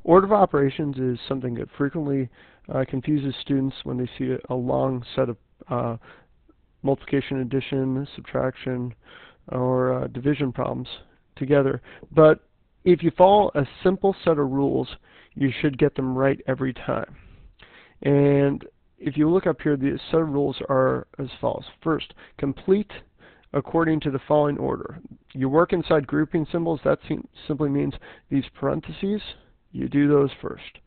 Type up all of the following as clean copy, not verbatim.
Order of operations is something that frequently confuses students when they see a long set of multiplication, addition, subtraction, or division problems together. But if you follow a simple set of rules, you should get them right every time. And if you look up here, the set of rules are as follows. First, complete according to the following order. You work inside grouping symbols. That simply means these parentheses, you do those first.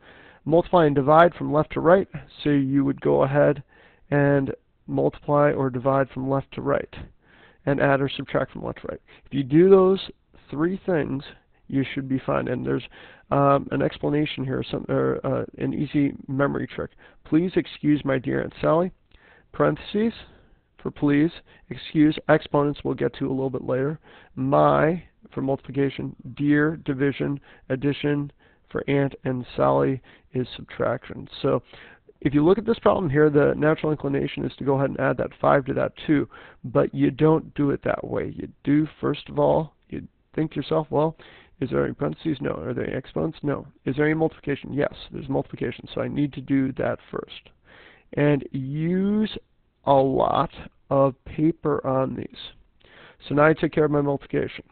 Multiply and divide from left to right, so you would go ahead and multiply or divide from left to right, and add or subtract from left to right. If you do those three things, you should be fine. And there's an explanation here, an easy memory trick. Please excuse my dear Aunt Sally. Parentheses for please, excuse, exponents we'll get to a little bit later. My for multiplication, dear, division, addition for Aunt, and Sally is subtraction. So if you look at this problem here, the natural inclination is to go ahead and add that 5 to that 2, but you don't do it that way. You do, first of all, you think to yourself, well, is there any parentheses? No. Are there any exponents? No. Is there any multiplication? Yes, there's multiplication, so I need to do that first. And use a lot of paper on these. So now I take care of my multiplication.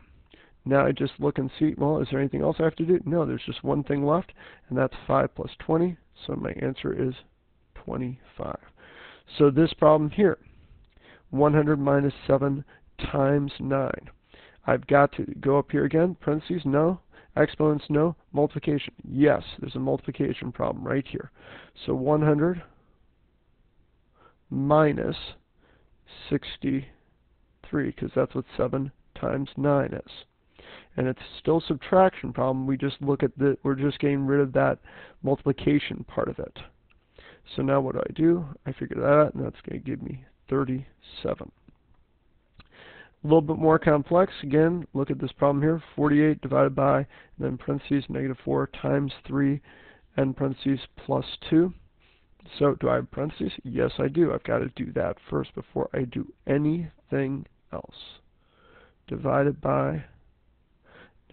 Now I just look and see, well, is there anything else I have to do? No, there's just one thing left, and that's 5 plus 20, so my answer is 25. So this problem here, 100 minus 7 times 9. I've got to go up here again, parentheses, no, exponents, no, multiplication, yes, there's a multiplication problem right here. So 100 minus 63, because that's what 7 times 9 is. And it's still a subtraction problem. We just look at we're just getting rid of that multiplication part of it. So now what do? I figure that out, and that's going to give me 37. A little bit more complex. Again, look at this problem here. 48 divided by, and then parentheses, negative 4 times 3, and parentheses plus 2. So do I have parentheses? Yes, I do. I've got to do that first before I do anything else. Divided by,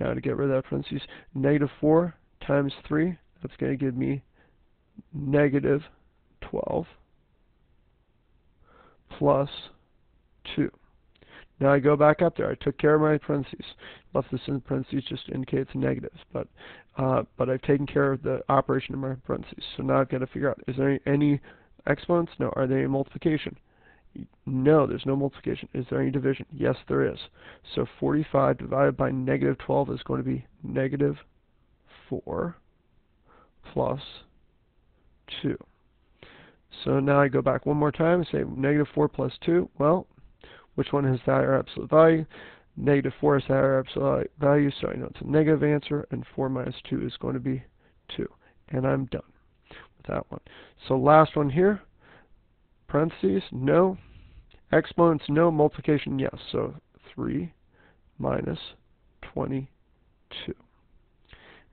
now to get rid of that parentheses, negative 4 times 3, that's going to give me negative 12 plus 2. Now I go back up there. I took care of my parentheses. Left this in parentheses just to indicate it's negatives, but I've taken care of the operation in my parentheses. So now I've got to figure out, is there any exponents? No. Are there any multiplication? No, there's no multiplication. Is there any division? Yes, there is. So 45 divided by negative 12 is going to be negative 4 plus 2. So now I go back one more time and say negative 4 plus 2. Well, which one has the higher absolute value? Negative 4 is the higher absolute value, so I know it's a negative answer, and 4 minus 2 is going to be 2. And I'm done with that one. So last one here, parentheses, no. Exponents, no. Multiplication, yes. So 3 minus 22.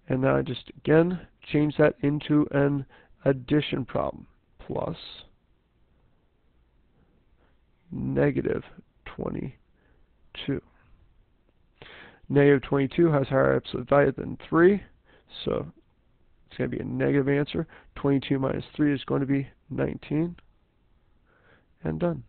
And now I just, again, change that into an addition problem. Plus negative 22. Negative 22 has higher absolute value than 3, so it's going to be a negative answer. 22 minus 3 is going to be 19. And done.